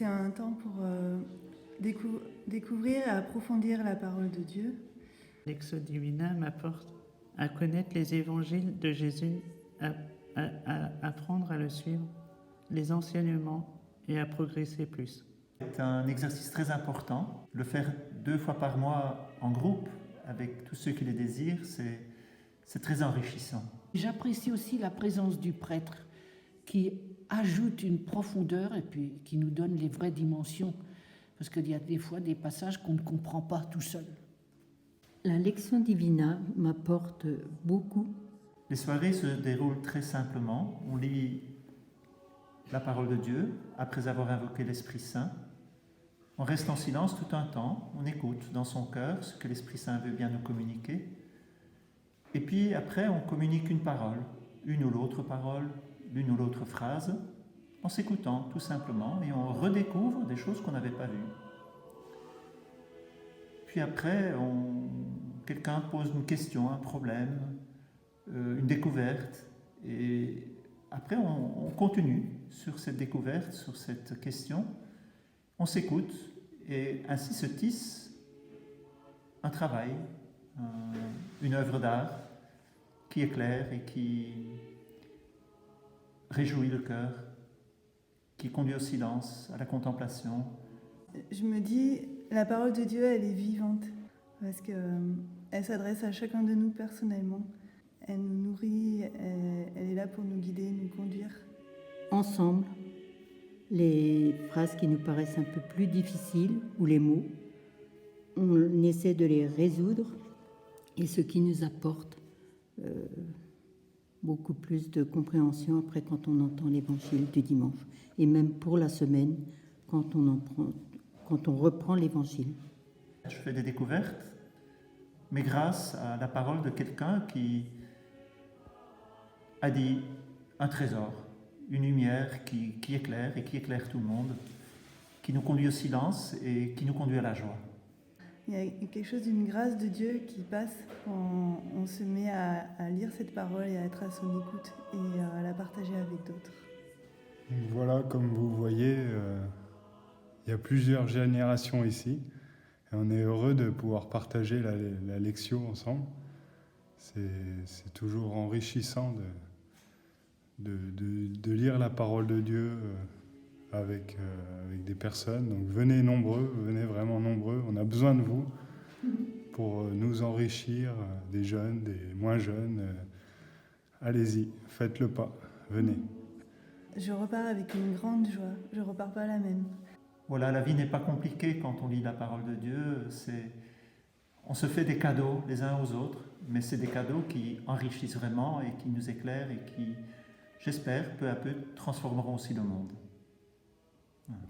C'est un temps pour découvrir et approfondir la parole de Dieu. Lectio Divina m'apporte à connaître les évangiles de Jésus, à apprendre à le suivre, les enseignements et à progresser plus. C'est un exercice très important. Le faire 2 fois par mois en groupe avec tous ceux qui le désirent, c'est très enrichissant. J'apprécie aussi la présence du prêtre qui ajoute une profondeur et puis qui nous donne les vraies dimensions. Parce qu'il y a des fois des passages qu'on ne comprend pas tout seul. La Lectio Divina m'apporte beaucoup. Les soirées se déroulent très simplement. On lit la parole de Dieu après avoir invoqué l'Esprit Saint. On reste en silence tout un temps, on écoute dans son cœur ce que l'Esprit Saint veut bien nous communiquer. Et puis après, on communique une parole, une ou l'autre parole, l'une ou l'autre phrase, en s'écoutant tout simplement, et on redécouvre des choses qu'on n'avait pas vues. Puis après, quelqu'un pose une question, un problème, une découverte, et après on continue sur cette découverte, sur cette question, on s'écoute, et ainsi se tisse un travail, une œuvre d'art qui éclaire et qui réjouit le cœur, qui conduit au silence, à la contemplation. Je me dis, la parole de Dieu, elle est vivante, parce qu'elle s'adresse à chacun de nous personnellement. Elle nous nourrit, elle est là pour nous guider, nous conduire. Ensemble, les phrases qui nous paraissent un peu plus difficiles, ou les mots, on essaie de les résoudre, et ce qui nous apporte beaucoup plus de compréhension après quand on entend l'évangile du dimanche, et même pour la semaine, quand on reprend l'évangile. Je fais des découvertes, mais grâce à la parole de quelqu'un qui a dit un trésor, une lumière qui éclaire et qui éclaire tout le monde, qui nous conduit au silence et qui nous conduit à la joie. Il y a quelque chose d'une grâce de Dieu qui passe quand on se met à lire cette parole et à être à son écoute et à la partager avec d'autres. Voilà, comme vous voyez, il y a plusieurs générations ici. Et on est heureux de pouvoir partager la lectio ensemble. C'est toujours enrichissant de lire la parole de Dieu avec des personnes. Donc venez nombreux, venez vraiment nombreux. On a besoin de vous pour nous enrichir, des jeunes, des moins jeunes. Allez-y, faites le pas, venez. Je repars avec une grande joie, je repars pas la même. Voilà, la vie n'est pas compliquée quand on lit la parole de Dieu. On se fait des cadeaux les uns aux autres, mais c'est des cadeaux qui enrichissent vraiment et qui nous éclairent et qui, j'espère, peu à peu transformeront aussi le monde. Voilà.